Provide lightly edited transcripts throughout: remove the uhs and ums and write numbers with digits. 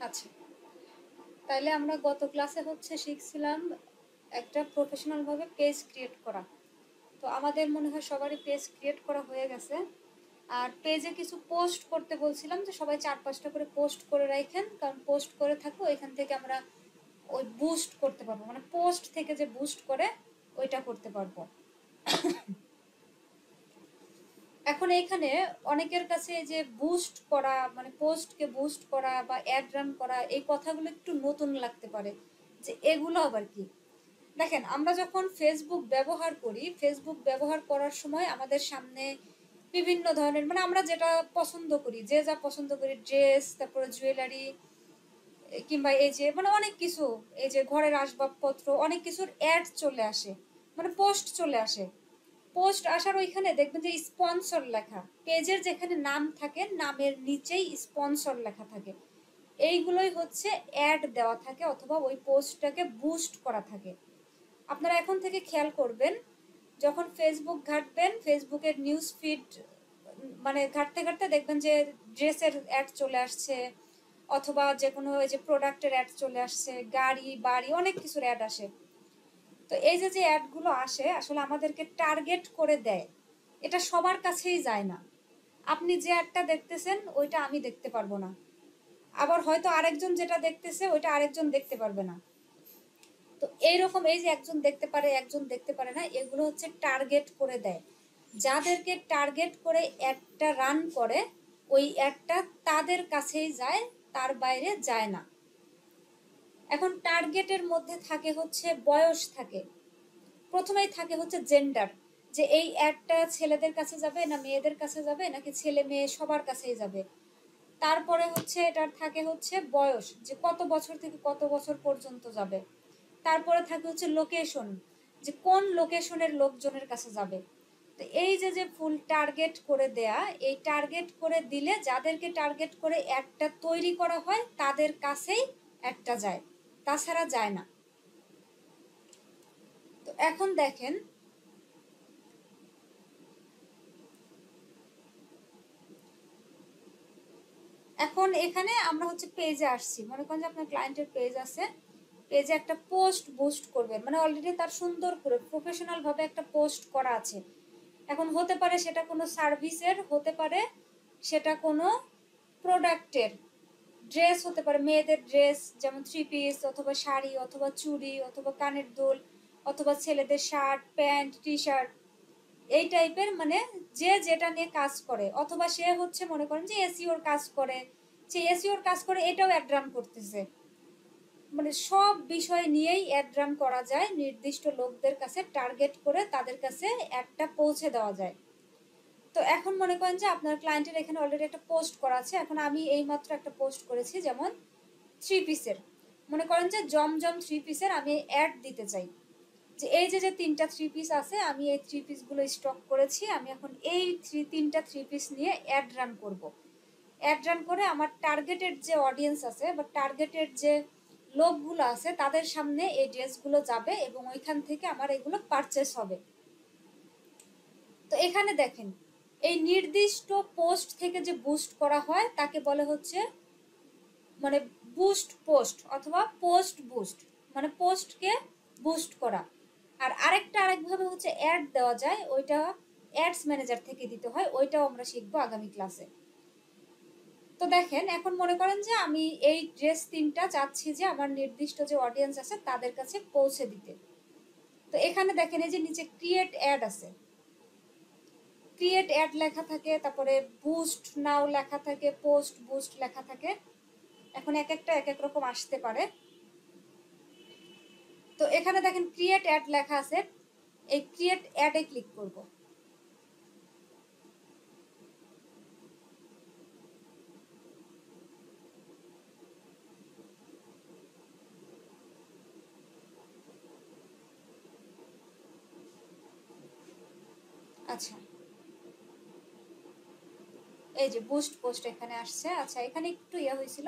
আচ্ছা, তাইলে আমরা গত ক্লাসে হচ্ছে শিখছিলাম একটা প্রফেশনাল ভাবে পেজ ক্রিয়েট করা। তো আমাদের মনে হয় সবারই পেজ ক্রিয়েট করা হয়ে গেছে। আর পেজে কিছু পোস্ট করতে বলছিলাম যে সবাই 4-5টা করে পোস্ট করে রাখেন, কারণ পোস্ট করে থাকবো এখান থেকে আমরা ওই বুস্ট করতে পারবো, মানে পোস্ট থেকে যে বুস্ট করে ওইটা করতে পারবো। এখন এখানে অনেকের কাছে যে বুস্ট করা, মানে পোস্টকে বুস্ট করা বা অ্যাড রান করা, এই কথাগুলো একটু নতুন লাগতে পারে যে এগুলো আবার কি। দেখেন, আমরা যখন ফেসবুক ব্যবহার করি, ফেসবুক ব্যবহার করার সময় আমাদের সামনে বিভিন্ন ধরনের, মানে আমরা যেটা পছন্দ করি, যে যা পছন্দ করি, ড্রেস, তারপরে জুয়েলারি, কিংবা এই যে মানে অনেক কিছু, এই যে ঘরের আসবাবপত্র, অনেক কিছুর অ্যাড চলে আসে, মানে পোস্ট চলে আসে। পোস্ট আসার ওইখানে দেখবেন যে স্পন্সর লেখা, পেজের যেখানে নাম থাকে নামের নিচেই স্পন্সর লেখা থাকে। এইগুলোই হচ্ছে অ্যাড দেওয়া থাকে অথবা ওই পোস্টটাকে বুস্ট করা থাকে। আপনারা এখন থেকে খেয়াল করবেন, যখন ফেসবুক ঘাঁটবেন, ফেসবুকের নিউজ ফিড মানে ঘাঁটতে ঘাঁটতে দেখবেন যে ড্রেসের অ্যাড চলে আসছে, অথবা যে কোনো এই যে প্রোডাক্টের অ্যাড চলে আসছে, গাড়ি বাড়ি অনেক কিছুর অ্যাড আসে। তো এই যে যে অ্যাডগুলো আসে আসলে আমাদেরকে টার্গেট করে দেয়, এটা সবার কাছেই যায় না। আপনি যে অ্যাডটা দেখতেছেন ওইটা আমি দেখতে পারবো না, আবার হয়তো আরেকজন যেটা দেখতেছে ওইটা আরেকজন দেখতে পারবে না। তো এইরকম এই যে একজন দেখতে পারে একজন দেখতে পারে না, এগুলো হচ্ছে টার্গেট করে দেয়। যাদেরকে টার্গেট করে অ্যাডটা রান করে ওই অ্যাডটা তাদের কাছেই যায়, তার বাইরে যায় না। এখন টার্গেটের মধ্যে থাকে হচ্ছে বয়স থাকে, প্রথমেই থাকে হচ্ছে জেন্ডার, যে এই অ্যাডটা ছেলেদের কাছে যাবে না মেয়েদের কাছে যাবে, নাকি ছেলে মেয়ে সবার কাছেই যাবে। তারপরে হচ্ছে এটার থাকে হচ্ছে বয়স, যে কত বছর থেকে কত বছর পর্যন্ত যাবে। তারপরে থাকে হচ্ছে লোকেশন, যে কোন লোকেশনের লোকজনের কাছে যাবে। তো এই যে যে ফুল টার্গেট করে দেয়া, এই টার্গেট করে দিলে যাদেরকে টার্গেট করে অ্যাডটা তৈরি করা হয় তাদের কাছেই অ্যাডটা যায়, তাছাড়া যায় না। তো এখন দেখেন, এখন এখানে আমরা হচ্ছে পেজে আসছি, মনে করেন যে আপনার ক্লায়েন্টের পেজ আছে, পেজে একটা পোস্ট বুস্ট করবেন, মানে অলরেডি তার সুন্দর করে প্রফেশনাল ভাবে একটা পোস্ট করা আছে। এখন হতে পারে সেটা কোনো সার্ভিসের, হতে পারে সেটা কোনো প্রোডাক্টের, ড্রেস হতে পারে, মেয়েদের ড্রেস যেমন 3 পিস অথবা শাড়ি অথবা চুড়ি অথবা কানের দুল, অথবা ছেলেদের শার্ট প্যান্ট টি শার্ট, এই টাইপের, মানে যে যেটা নিয়ে কাজ করে, অথবা সে হচ্ছে মনে করেন যে এসইওর কাজ করে, সে এসইওর কাজ করে এটাও অ্যাড রান করতেছে। মানে সব বিষয় নিয়েই অ্যাড রান করা যায়, নির্দিষ্ট লোকদের কাছে টার্গেট করে তাদের কাছে অ্যাডটা পৌঁছে দেওয়া যায়। তো এখন মনে করেন যে আপনার ক্লায়েন্টের এখানে অলরেডি একটা পোস্ট করা আছে, এখন আমি এইমাত্র একটা পোস্ট করেছি যেমন 3 পিসের, মনে করেন যে জমজম 3 পিসের আমি অ্যাড দিতে চাই, যে এই যে যে 3টা 3 পিস আছে, আমি এই 3 পিসগুলো স্টক করেছি, আমি এখন এই 3টা 3 পিস নিয়ে অ্যাড রান করব। অ্যাড রান করে আমার টার্গেটেড যে অডিয়েন্স আছে বা টার্গেটেড যে লোকগুলো আছে তাদের সামনে এই ড্রেসগুলো যাবে এবং ওইখান থেকে আমার এগুলো পারচেস হবে। তো এখানে দেখেন, এই নির্দিষ্ট পোস্ট থেকে যে বুস্ট করা হয় তাকে বলে হচ্ছে মানে বুস্ট পোস্ট অথবা পোস্ট বুস্ট, মানে পোস্টকে বুস্ট করা। আর আরেকভাবে হচ্ছে অ্যাড দেওয়া যায়, ওইটা অ্যাডস ম্যানেজার থেকে দিতে হয়, ওইটাও আমরা শিখবো আগামী ক্লাসে। তো দেখেন, এখন মনে করেন যে আমি এই ড্রেস 3টা চাচ্ছি যে আমার নির্দিষ্ট যে অডিয়েন্স আছে তাদের কাছে পৌঁছে দিতে। তো এখানে দেখেন এই যে নিচে ক্রিয়েট অ্যাড আছে, ক্রিয়েট অ্যাড লেখা থাকে, তারপরে বুস্ট নাও লেখা থাকে, পোস্ট বুস্ট লেখা থাকে। এখন এক একটা এক এক রকম আসতে পারে। তো এখানে দেখেন ক্রিয়েট অ্যাড লেখা আছে, এই ক্রিয়েট অ্যাডে ক্লিক করব। আচ্ছা, এই যে বুস্ট পোস্ট এখানে আসছে। আচ্ছা, এখানে একটু হয়েছিল,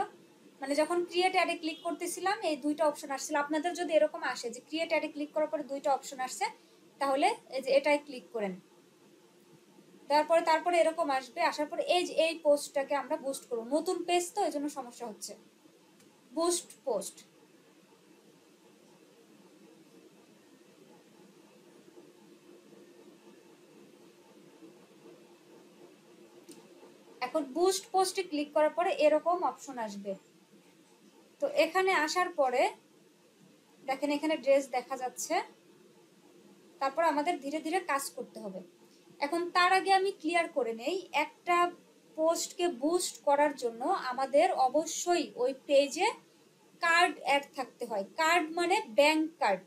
মানে যখন ক্রিয়েট অ্যাডে ক্লিক করতেছিলাম এই দুইটা অপশন আসছিল। আপনাদের যদি এরকম আসে যে ক্রিয়েট অ্যাডে ক্লিক করার পরে দুইটা অপশন আসছে, তাহলে এই যে এটাই ক্লিক করেন। তারপরে এরকম আসবে, আসার পরে এই যে এই পোস্টটাকে আমরা বুস্ট করব, নতুন পেজ তো এই জন্য সমস্যা হচ্ছে। Boost post. এখন বুস্ট পোস্টে ক্লিক করার পরে এরকম অপশন আসবে। তো এখানে আসার পরে দেখেন এখানে ড্রেস দেখা যাচ্ছে, তারপর আমাদের ধীরে ধীরে কাজ করতে হবে। এখন তার আগে আমি ক্লিয়ার করে নেই, একটা পোস্টকে বুস্ট করার জন্য আমাদের অবশ্যই ওই পেজে কার্ড অ্যাড থাকতে হয়। কার্ড মানে ব্যাংক কার্ড,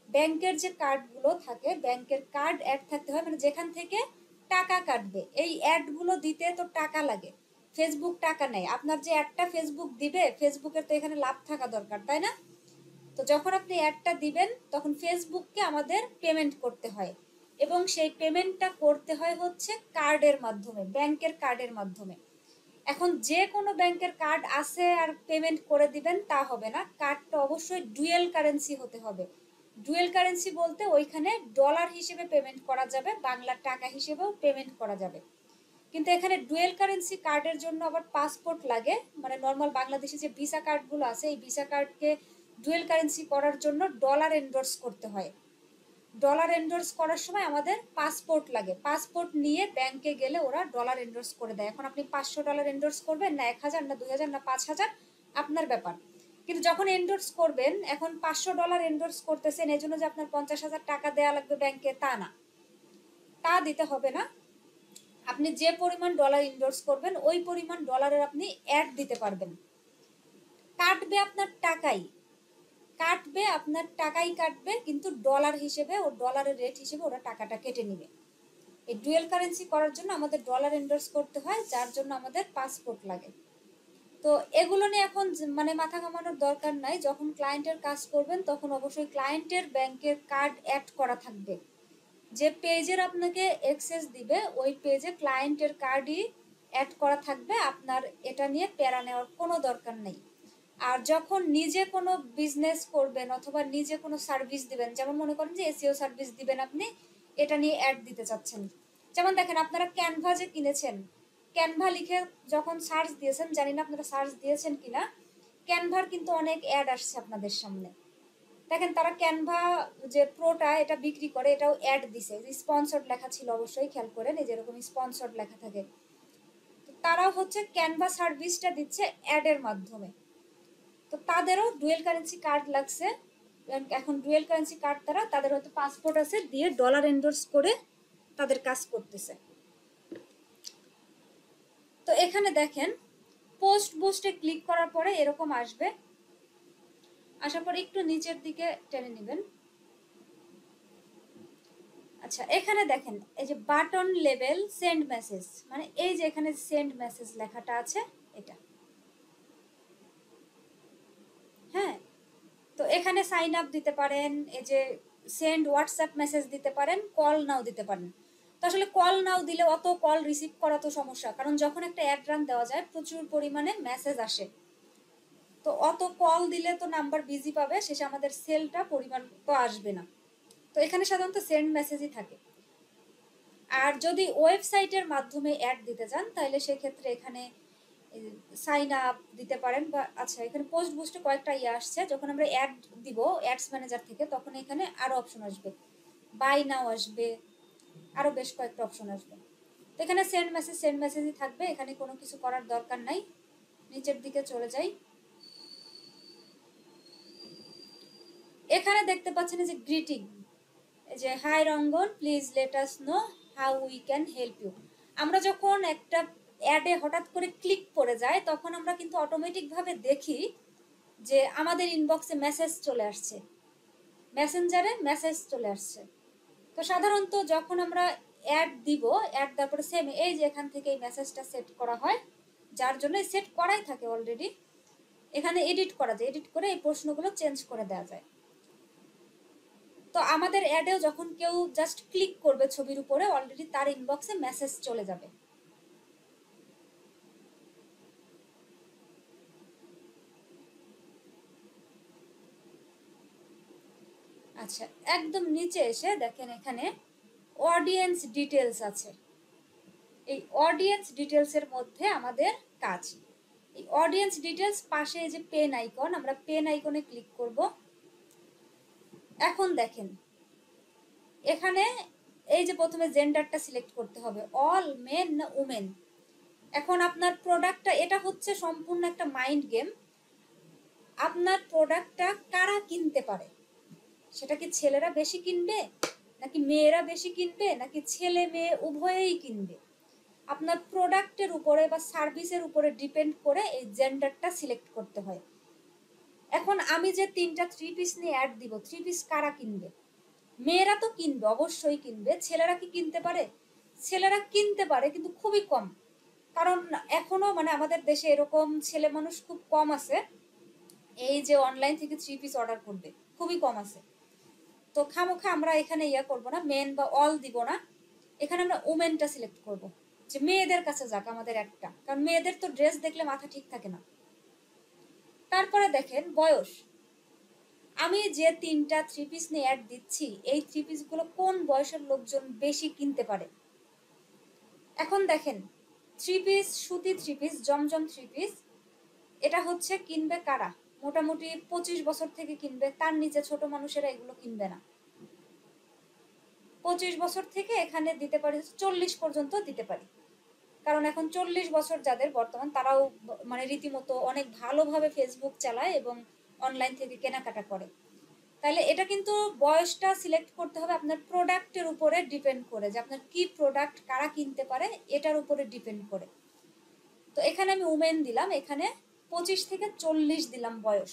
ব্যাংকের যে কার্ডগুলো থাকে ব্যাংকের কার্ড অ্যাড থাকতে হয়, মানে যেখান থেকে টাকা কাটবে। এই অ্যাডগুলো দিতে তো টাকা লাগে, ফেসবুক টাকা নেয়। আপনার যে অ্যাডটা ফেসবুক দিবে, ফেসবুকের তো এখানে লাভ থাকা দরকার, তাই না? তো যখন আপনি অ্যাডটা দিবেন তখন ফেসবুককে আমাদের পেমেন্ট করতে হয়, এবং সেই পেমেন্টটা করতে হয় হচ্ছে কার্ডের মাধ্যমে, ব্যাংকের কার্ডের মাধ্যমে। এখন যে কোনো ব্যাংকের কার্ড আছে আর পেমেন্ট করে দিবেন তা হবে না, কার্ডটা অবশ্যই ডুয়েল কারেন্সি হতে হবে। ডুয়েল কারেন্সি বলতে ওইখানে ডলার হিসেবে পেমেন্ট করা যাবে, বাংলা টাকা হিসেবেও পেমেন্ট করা যাবে। কিন্তু এখানে ডুয়েল কারেন্সি কার্ডের জন্য আবার পাসপোর্ট লাগে, মানে নর্মাল বাংলাদেশে যে ভিসা কার্ডগুলো আছে এই ভিসা কার্ডকে ডুয়েল কারেন্সি করার জন্য ডলার এন্ডোর্স করতে হয়। ডলার এন্ডোর্স করার সময় আমাদের পাসপোর্ট লাগে, পাসপোর্ট নিয়ে ব্যাংকে গেলে ওরা ডলার এন্ডোর্স করে দেয়। এখন আপনি $500 এন্ডোর্স করবেন, না 1000, না 2000, না 5000, আপনার ব্যাপার। কিন্তু যখন এন্ডোর্স করবেন, এখন $500 এন্ডোর্স করতেছেন এই জন্য যে আপনার 50,000 টাকা দেওয়া লাগবে ব্যাংকে, তা না, তা দিতে হবে না। আপনি যে পরিমাণ ডলার এন্ডোর্স করবেন ওই পরিমাণ ডলারের আপনি অ্যাড দিতে পারবেন। কাটবে আপনার টাকাই, কাটবে আপনার টাকাই কাটবে, কিন্তু ডলার হিসেবে ও ডলারের রেট হিসেবে ওরা টাকাটা কেটে নিবে। এই ডুয়েল কারেন্সি করার জন্য আমাদের ডলার এন্ডোর্স করতে হয়, যার জন্য আমাদের পাসপোর্ট লাগে। তো এগুলো নিয়ে এখন মানে মাথা ঘামানোর দরকার নাই। যখন ক্লায়েন্টের কাজ করবেন তখন অবশ্যই ক্লায়েন্টের ব্যাংকের কার্ড অ্যাড করা থাকবে। যে পেজের আপনাকে অ্যাক্সেস দিবে ওই পেজে ক্লায়েন্টের কার্ডই অ্যাড করা থাকবে, আপনার এটা নিয়ে প্যারা নেওয়ার কোনো দরকার নেই। আর যখন নিজে কোনো বিজনেস করবেন অথবা নিজে কোনো সার্ভিস দিবেন, যেমন মনে করেন যে এসইও সার্ভিস দিবেন, আপনি এটা নিয়ে অ্যাড দিতে চাচ্ছেন। যেমন দেখেন আপনারা ক্যানভা যে কিনেছেন, ক্যানভা লিখে যখন সার্চ দিয়েছেন, জানি না আপনারা সার্চ দিয়েছেন কিনা, ক্যানভার কিন্তু অনেক অ্যাড আসছে আপনাদের সামনে। দেখেন তারা ক্যানভা যে প্রোটা এটা বিক্রি করে, এটাও অ্যাড দিছে, স্পন্সর্ড লেখা ছিল, অবশ্যই খেয়াল করেন এই যেরকম স্পন্সর্ড লেখা থাকে। তো তারাও হচ্ছে ক্যানভা সার্ভিসটা দিচ্ছে অ্যাডের মাধ্যমে। তো তাদেরও ডুয়েল কারেন্সি কার্ড লাগছে। এখন ডুয়েল কারেন্সি কার্ড তারা, তাদের হয়তো পাসপোর্ট আছে, দিয়ে ডলার এন্ডোর্স করে তাদের কাজ করতেছে। তো এখানে দেখেন পোস্ট বুস্টে ক্লিক করার পরে এরকম আসবে, আসার পরে একটু নিচের দিকে টেনে নেবেন। আচ্ছা এখানে দেখেন এই যে বাটন লেভেল সেন্ড মেসেজ, মানে এই যে এখানে সেন্ড মেসেজ লেখাটা আছে এটা, হ্যাঁ। তো এখানে সাইন আপ দিতে পারেন, এই যে সেন্ড হোয়াটসঅ্যাপ মেসেজ দিতে পারেন, কল নাও দিতে পারেন। তো আসলে কল নাও দিলে অত কল রিসিভ করা তো সমস্যা, কারণ যখন একটা অ্যাড রান দেওয়া যায় প্রচুর পরিমাণে মেসেজ আসে, তো অত কল দিলে তো নাম্বার বিজি পাবে, শেষে আমাদের সেলটা পরিমাণ তো আসবে না। তো এখানে সাধারণত সেন্ড মেসেজই থাকে। আর যদি ওয়েবসাইটের মাধ্যমে অ্যাড দিতে চান তাহলে সেক্ষেত্রে এখানে সাইন আপ দিতে পারেন, বা আচ্ছা এখানে পোস্ট বুস্টে কয়েকটা আসছে, যখন আমরা অ্যাড দিব অ্যাডস ম্যানেজার থেকে তখন এখানে আরো অপশন আসবে, বাই নাও আসবে, আরো বেশ কয়েকটা অপশন আসবে। তো এখানে সেন্ড মেসেজই থাকবে, এখানে কোনো কিছু করার দরকার নাই। নিচের দিকে চলে যাই, এখানে দেখতে পাচ্ছেন যে গ্রিটিং, যে hi Rangan, please let us know how we can help you. আমরা যখন একটা অ্যাডে হঠাৎ করে ক্লিক করে যায় তখন আমরা কিন্তু অটোমেটিকভাবে দেখি যে আমাদের ইনবক্সে মেসেজ চলে আসছে, মেসেঞ্জারে মেসেজ চলে আসছে। তো সাধারণত যখন আমরা অ্যাড দিব, অ্যাড তারপরে সেম এই যে এখান থেকে এই মেসেজটা সেট করা হয়, যার জন্য সেট করাই থাকে অলরেডি, এখানে এডিট করা যায়, এডিট করে এই প্রশ্নগুলো চেঞ্জ করে দেওয়া যায়। তো আমাদের অ্যাডেও যখন কেউ জাস্ট ক্লিক করবে ছবির উপরে অলরেডি তার ইনবক্সে মেসেজ চলে যাবে। আচ্ছা একদম নিচে এসে দেখেন এখানে অডিয়েন্স ডিটেলস আছে, এই অডিয়েন্স ডিটেলসের মধ্যে আমাদের কাজ। এই অডিয়েন্স ডিটেলস পাশে এই যে পেন আইকন, আমরা পেন আইকনে ক্লিক করব। এখন দেখেন এখানে এই যে প্রথমে জেন্ডারটা সিলেক্ট করতে হবে, অল মেন না উমেন। এখন আপনার প্রোডাক্টটা, এটা হচ্ছে সম্পূর্ণ একটা মাইন্ড গেম। আপনার প্রোডাক্টটা কারা কিনতে পারে, সেটা কি ছেলেরা বেশি কিনবে নাকি মেয়েরা বেশি কিনবে নাকি ছেলে মেয়ে উভয়েই কিনবে, আপনার প্রোডাক্টের উপরে বা সার্ভিসের উপরে ডিপেন্ড করে এই জেন্ডারটা সিলেক্ট করতে হয়। এখন আমি যে 3টা 3 পিস নিয়ে অ্যাড দিব, 3 পিস কারা কিনবে? মেয়েরা তো কিনবে, অবশ্যই কিনবে। ছেলেরা কি কিনতে পারে? ছেলেরা কিনতে পারে, কিন্তু খুবই কম। কারণ এখনো মানে আমাদের দেশে এরকম ছেলে মানুষ খুব কম আছে এই যে অনলাইন থেকে 3 পিস অর্ডার করবে, খুবই কম আছে। তো খামোখা আমরা এখানে ইয়া করব না, মেন বা অল দিব না, এখানে আমরা উমেনটা সিলেক্ট করব, যে মেয়েদের কাছে যাক আমাদের একটা, কারণ মেয়েদের তো ড্রেস দেখলে মাথা ঠিক থাকে না। তারপরে দেখেন বয়স, আমি যে 3টা 3 পিস নিয়ে অ্যাড দিচ্ছি, এই 3 পিসগুলো কোন বয়সের লোকজন বেশি কিনতে পারে। এখন দেখেন 3 পিস সুতি 3 পিস জমজম 3 পিস, এটা হচ্ছে কিনবে কারা, মোটামুটি 25 বছর থেকে কিনবে, তার নিচে ছোট মানুষেরা এগুলো কিনবে না। 25 বছর থেকে এখানে দিতে পারি 40 পর্যন্ত দিতে পারি, কারণ এখন 40 বছর যাদের বর্তমান, তারাও মানে রীতিমতো অনেক ভালোভাবে ফেসবুক চালায় এবং অনলাইন থেকে কেনাকাটা করে। তাহলে এটা কিন্তু বয়সটা সিলেক্ট করতে হবে আপনার প্রোডাক্টের উপরে ডিপেন্ড করে, যে আপনার কি প্রোডাক্ট কারা কিনতে পারে এটার উপরে ডিপেন্ড করে। তো এখানে আমি উমেন দিলাম, এখানে 25 থেকে 40 দিলাম বয়স।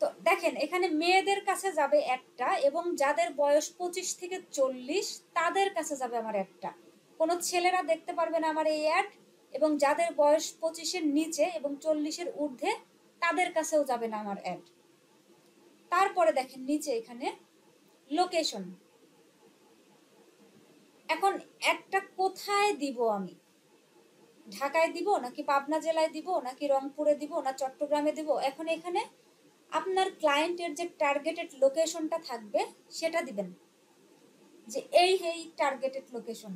তো দেখেন এখানে মেয়েদের কাছে যাবে একটা, এবং যাদের বয়স 25 থেকে 40 তাদের কাছে যাবে আমার একটা। কোনো ছেলেরা দেখতে পারবে না আমার এই অ্যাড, এবং যাদের বয়স 25-এর নিচে এবং 40-এর ঊর্ধ্বে তাদের কাছেও যাবে না আমার অ্যাড। তারপরে দেখেন নিচে এখানে লোকেশন, এখন একটা কোথায় দিব আমি, ঢাকায় দিব নাকি পাবনা জেলায় দিব নাকি রংপুরে দিব না চট্টগ্রামে দিব, এখন এখানে আপনার ক্লায়েন্টের যে টার্গেটেড লোকেশনটা থাকবে সেটা দিবেন, যে এই টার্গেটেড লোকেশন।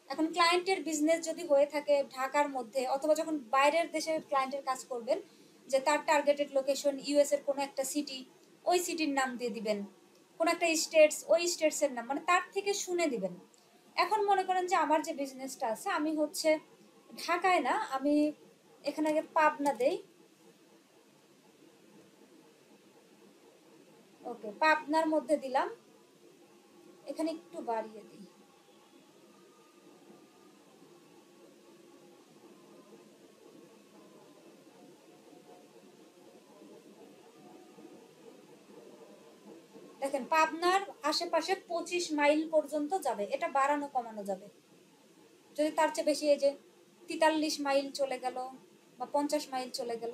এখন ক্লায়েন্টের বিজনেস যদি হয়ে থাকে ঢাকার মধ্যে, অথবা যখন বাইরের দেশের ক্লায়েন্টের কাজ করবেন, যে তার টার্গেটেড লোকেশন ইউএস এর কোনো একটা সিটি, ওই সিটির নাম দিয়ে দিবেন, কোন একটা স্টেটস, ওই স্টেটসের নাম, মানে তার থেকে শুনে দিবেন। এখন মনে করেন যে আমার যে বিজনেসটা আছে, আমি হচ্ছে ঢাকায় না, আমি এখানে আগে পাবনা দেই, ওকে পাবনার মধ্যে দিলাম, এখানে একটু বাড়িয়ে দিই, দেখেন পাবনার আশেপাশে 25 মাইল পর্যন্ত যাবে, এটা বাড়ানো কমানো যাবে। যদি তার চেয়ে বেশি, এই যে 43 মাইল চলে গেল বা 50 মাইল চলে গেল,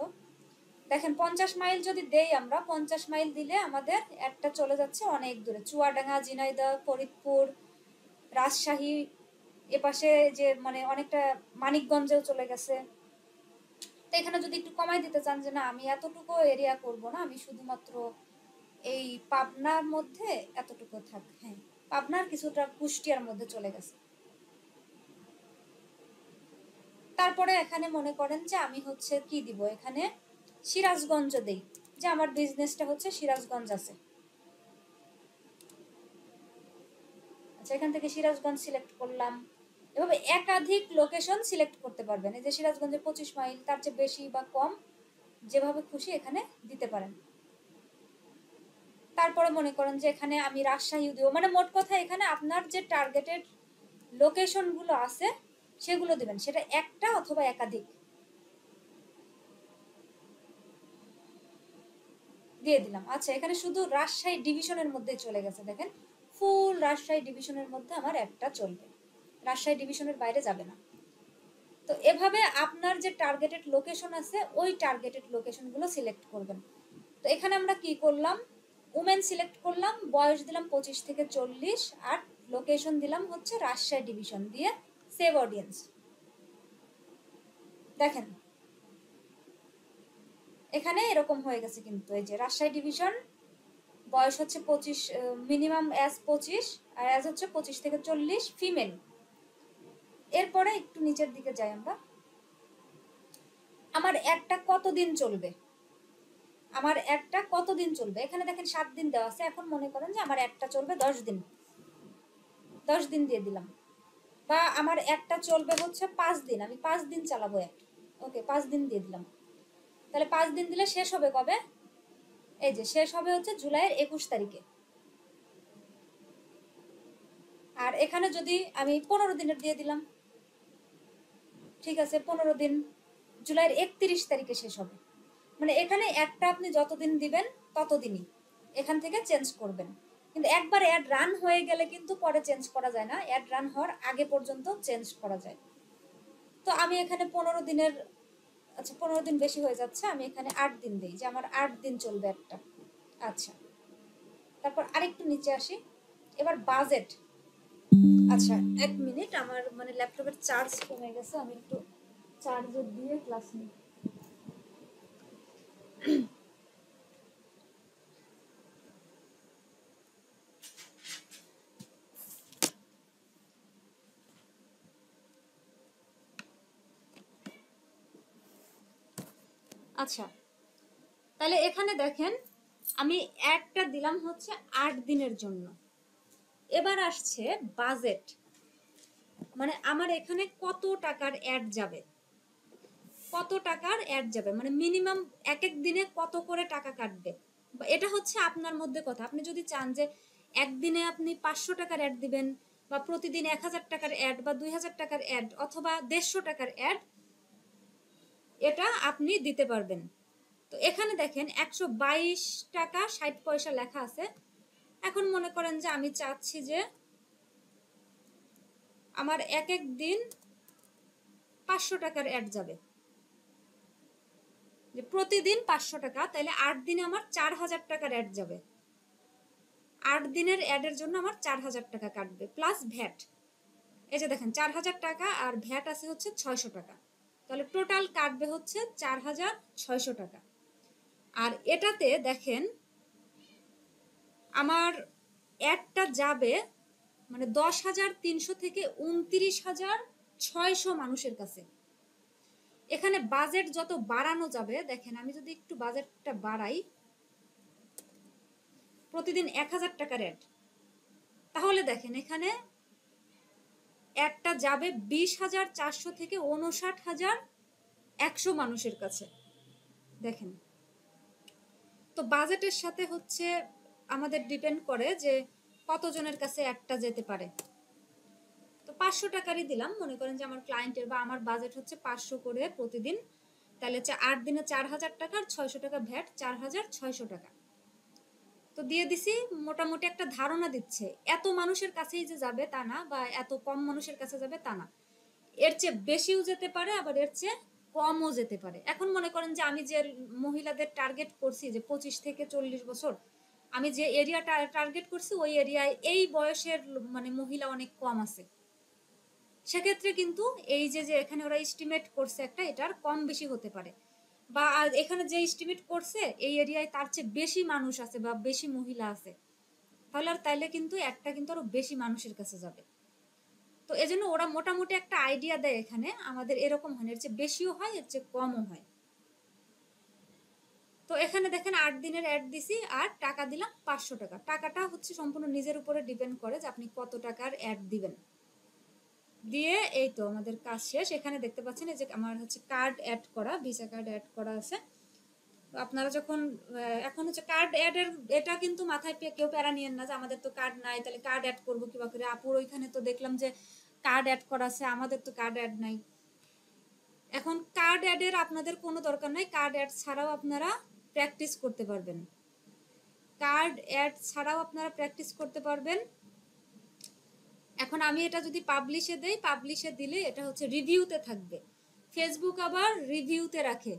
দেখেন 50 মাইল যদি দেই আমরা, 50 মাইল দিলে আমাদের একটা চলে যাচ্ছে অনেক দূরে, চুয়াডাঙ্গা, ঝিনাইদহ, ফরিদপুর, রাজশাহী, এপাশে যে মানে অনেকটা মানিকগঞ্জেও চলে গেছে। তো এখানে যদি একটু কমাই দিতে চান, যে না আমি এতটুকু এরিয়া করব না, আমি শুধুমাত্র এই পাবনার মধ্যে এতটুকু থাক, হ্যাঁ পাবনার কিছুটা কুষ্টিয়ার মধ্যে চলে গেছে। তারপরে এখানে মনে করেন যে আমি হচ্ছে কি দিব, এখানে সিরাজগঞ্জ দেই, যে আমার বিজনেসটা হচ্ছে সিরাজগঞ্জ আছে। আচ্ছা এখান থেকে সিরাজগঞ্জ সিলেক্ট করলাম, এভাবে একাধিক লোকেশন সিলেক্ট করতে পারবেন। এই যে সিরাজগঞ্জে 25 মাইল, তার চেয়ে বেশি বা কম যেভাবে খুশি এখানে দিতে পারেন। তারপরে মনে করেন যে এখানে আমি রাজশাহী দিব, মানে মোট কথা এখানে আপনার যে টার্গেটেড লোকেশনগুলো আছে সেগুলো দিবেন, সেটা একটা অথবা একাধিক দিয়ে দিলাম। আচ্ছা এখানে শুধু রাজশাহী ডিভিশনের মধ্যে চলে গেছে, দেখেন ফুল রাজশাহী ডিভিশনের মধ্যে আমার একটা চলবে, রাজশাহী ডিভিশনের বাইরে যাবে না। তো এভাবে আপনার যে টার্গেটেড লোকেশন আছে ওই টার্গেটেড লোকেশনগুলো সিলেক্ট করবেন। তো এখানে আমরা কি করলাম, উমেন সিলেক্ট করলাম, বয়স দিলাম 25 থেকে 40, আর লোকেশন দিলাম হচ্ছে রাজশাহী ডিভিশন, দিয়ে সেভ অডিয়েন্স। দেখেন এখানে এরকম হয়ে গেছে, কিন্তু এই যে রাজশাহী ডিভিশন, বয়স হচ্ছে 25, মিনিমাম এজ 25, আর এজ হচ্ছে 25 থেকে 40, ফিমেল। এরপরে একটু নিচের দিকে যাই আমরা, আমার অ্যাডটা কতদিন চলবে, আমার অ্যাডটা কতদিন চলবে। এখানে দেখেন 7 দিন দেওয়া আছে। এখন মনে করেন যে আমার অ্যাডটা চলবে 10 দিন, 10 দিন দিয়ে দিলাম। বা আমার অ্যাডটা চলবে হচ্ছে 5 দিন, আমি 5 দিন চালাবো অ্যাড। ওকে, 5 দিন দিয়ে দিলাম। তাহলে 5 দিন দিলে শেষ হবে কবে? এই যে শেষ হবে হচ্ছে জুলাইয়ের 21 তারিখে। আর এখানে যদি আমি 15 দিনের দিয়ে দিলাম, ঠিক আছে, 15 দিন, জুলাইয়ের 31 তারিখে শেষ হবে। মানে এখানে একটা আপনি যতদিন দিবেন ততদিনই এখান থেকে চেঞ্জ করবেন। কিন্তু একবার অ্যাড রান হয়ে গেলে কিন্তু পরে চেঞ্জ করা যায় না, অ্যাড রান হওয়ার আগে পর্যন্ত চেঞ্জ করা যায়। তো আমি এখানে 15 দিনের, আচ্ছা 15 দিন বেশি হয়ে যাচ্ছে, আমি এখানে 8 দিন দিই, যে আমার 8 দিন চলবে একটা। আচ্ছা, তারপর আরেকটু নিচে আসি, এবার বাজেট। আচ্ছা 1 মিনিট, আমার মানে ল্যাপটপের চার্জ কমে গেছে, আমি একটু চার্জার দিয়ে ক্লাস নিই। আচ্ছা, তাহলে এখানে দেখেন আমি একটা দিলাম হচ্ছে 8 দিনের জন্য। এবার আসছে বাজেট, মানে আমার এখানে কত টাকার অ্যাড যাবে, কত টাকার অ্যাড যাবে, মানে মিনিমাম এক এক দিনে কত করে টাকা কাটবে। এটা হচ্ছে আপনার মধ্যে কথা। আপনি যদি চান যে একদিনে আপনি 500 টাকার অ্যাড দিবেন, বা প্রতিদিন 1000 টাকার অ্যাড, বা 2000 টাকার অ্যাড, অথবা 150 টাকার অ্যাড, এটা আপনি দিতে পারবেন। তো এখানে দেখেন 122 টাকা 60 পয়সা লেখা আছে। এখন মনে করেন যে আমি চাচ্ছি যে আমার এক এক দিন 500 টাকার অ্যাড যাবে, যে প্রতিদিন 500 টাকা, তাহলে 8 দিনে আমার 4000 টাকার অ্যাড যাবে। 8 দিনের অ্যাডের জন্য আমার 4000 টাকা কাটবে প্লাস ভ্যাট। এই যে দেখেন 4000 টাকা আর ভ্যাট আছে হচ্ছে 600 টাকা, তাহলে টোটাল কাটবে হচ্ছে 4600 টাকা। আর এটাতে দেখেন আমার অ্যাডটা যাবে মানে 10,300 থেকে 29,600 মানুষের কাছে। এখানে বাজেট যত বাড়ানো যাবে, দেখেন আমি যদি একটু বাজেটটা বাড়াই, প্রতিদিন 1000 টাকার অ্যাড, তাহলে দেখেন এখানে অ্যাডটা যাবে 20,400 থেকে 59,100 মানুষের কাছে। দেখেন, তো বাজেটের সাথে হচ্ছে আমাদের ডিপেন্ড করে যে কতজনের কাছে অ্যাডটা যেতে পারে। তো 500 টাকারই দিলাম, মনে করেন যে আমার ক্লায়েন্টের বা আমার বাজেট হচ্ছে 500 করে প্রতিদিন, তাহলে 8 দিনে 4000 টাকা আর 600 টাকা ভ্যাট, 4600 টাকা। তো দিয়ে দিছি, মোটামুটি একটা ধারণা দিচ্ছে। এত মানুষের কাছেই যে যাবে তা না, বা এত কম মানুষের কাছে যাবে তা না, এর চেয়ে বেশিও যেতে পারে, আবার এর চেয়ে কমও যেতে পারে। এখন মনে করেন যে আমি যে মহিলাদের টার্গেট করছি যে 25 থেকে 40 বছর, আমি যে এরিয়া টার্গেট করছি ওই এরিয়ায় এই বয়সের মানে মহিলা অনেক কম আছে। সেক্ষেত্রে কিন্তু এই যে যে এখানে ওরা এস্টিমেট করছে একটা, এটার কম বেশি হতে পারে, বা এখানে যে এস্টিমেট করছে এই এরিয়ায় তার চেয়ে বেশি মানুষ আছে বা বেশি মহিলা আছে, তাহলে আর তাইলে কিন্তু একটা কিন্তু আরো বেশি মানুষের কাছে যাবে। তো এজন্য ওরা মোটামুটি একটা আইডিয়া দেয় এখানে, আমাদের এরকম হয়, এর চেয়ে বেশিও হয়, এর চেয়ে কমও হয়। তো এখানে দেখেন 8 দিনের অ্যাড দিছি আর টাকা দিলাম 500 টাকা। টাকাটা হচ্ছে সম্পূর্ণ নিজের উপরে ডিপেন্ড করে যে আপনি কত টাকার অ্যাড দিবেন। দিয়ে এই তো আমাদের কাজ শেষ। এখানে দেখতে পাচ্ছেন এই যে আমার হচ্ছে কার্ড অ্যাড করা, ভিসা কার্ড অ্যাড করা আছে। আপনারা যখন এখন হচ্ছে কার্ড অ্যাডের, এটা কিন্তু মাথায় কেউ প্যারা নিয়েন না যে আমাদের তো কার্ড নাই, তাহলে কার্ড অ্যাড করবো কিবা করে। আপুর ওইখানে তো দেখলাম যে কার্ড অ্যাড করা আছে, আমাদের তো কার্ড অ্যাড নাই। এখন কার্ড অ্যাডের আপনাদের কোনো দরকার নাই, কার্ড অ্যাড ছাড়াও আপনারা প্র্যাকটিস করতে পারবেন। কার্ড অ্যাড ছাড়াও আপনারা প্র্যাকটিস করতে পারবেন। এখন আমি এটা যদি পাবলিশে দেই, পাবলিশে দিলে এটা হচ্ছে রিভিউতে থাকবে। ফেসবুক আবার রিভিউতে রাখে,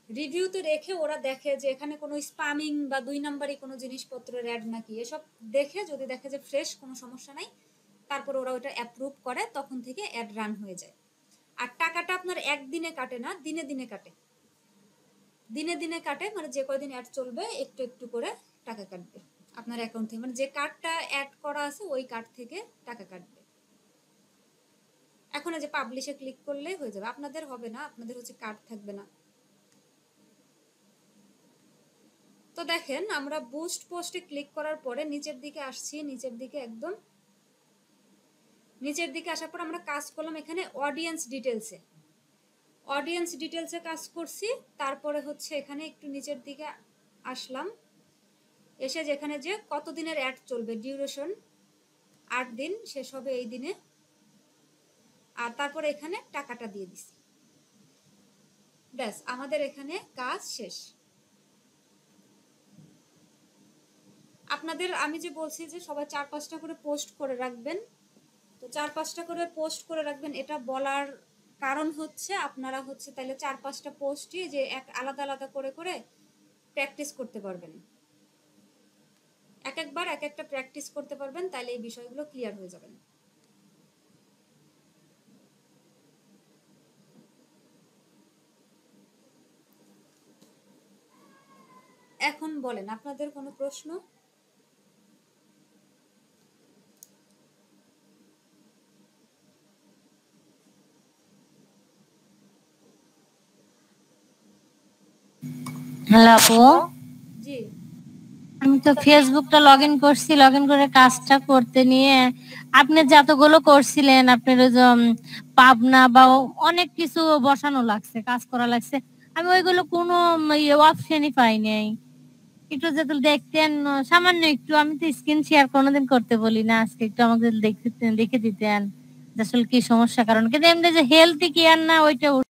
রিভিউতে রেখে ওরা দেখে যে এখানে কোনো স্পামিং বা 2 নাম্বারই কোনো জিনিসপত্রের অ্যাড নাকি, এসব দেখে যদি দেখে যে ফ্রেশ কোনো সমস্যা নাই, তারপর ওরা ওটা অ্যাপ্রুভ করে, তখন থেকে অ্যাড রান হয়ে যায়। আর টাকাটা আপনার একদিনে কাটে না, দিনে দিনে কাটে। দিনে দিনে কাটে, মানে যে কয়দিন অ্যাড চলবে একটু একটু করে টাকা কাটবে আপনার অ্যাকাউন্ট থেকে, মানে যে কার্ডটা অ্যাড করা আছে ওই কার্ড থেকে টাকা কাটবে। এখন এই যে পাবলিশে ক্লিক করলেই হয়ে যাবে। আপনাদের হবে না, আপনাদের হচ্ছে কার্ড থাকবে না। তো দেখেন আমরা বুস্ট পোস্টে ক্লিক করার পরে নিচের দিকে আসছি, নিচের দিকে একদম নিচের দিকে আসার পর আমরা কাজ করলাম এখানে অডিয়েন্স ডিটেলসে। অডিয়েন্স ডিটেলসে কাজ করছি, তারপরে হচ্ছে এখানে একটু নিচের দিকে আসলাম, এসে যেখানে যে কতদিনের অ্যাড চলবে, ডিউরেশন 8 দিন, শেষ হবে এই দিনে, আর তারপরে এখানে টাকাটা দিয়ে দিছি। ব্যাস আমাদের এখানে কাজ শেষ। আপনাদের আমি যে বলছি যে সবাই 4-5টা করে পোস্ট করে রাখবেন, তো 4-5টা করে পোস্ট করে রাখবেন, এটা বলার কারণ হচ্ছে আপনারা হচ্ছে তাহলে 4-5টা পোস্টই যে এক আলাদা আলাদা করে করে প্র্যাকটিস করতে পারবেন, এক একবার এক একটা প্র্যাকটিস করতে পারবেন, তাহলে এই বিষয়গুলো ক্লিয়ার হয়ে যাবেন। এখন বলেন আপনাদের কোনো প্রশ্ন? হ্যালো আপু, জি আমি তো ফেসবুকটা লগ ইন করছি, লগ ইন করে কাজটা করতে নিয়ে আপনি যতগুলো করছিলেন, আপনার ওই যে পাবনা বা অনেক কিছু বসানো লাগছে, কাজ করা লাগছে, আমি ওইগুলো কোনো অপশনই পাই নাই। একটু যদি দেখতেন, সামান্য একটু, আমি তো স্ক্রিন শেয়ার কোনোদিন করতে বলি না, আজকে একটু আমাকে দেখে দিতেন যে আসলে কি সমস্যা, কারণ কিন্তু এমনি যে হেলথ কেয়ার না ওইটা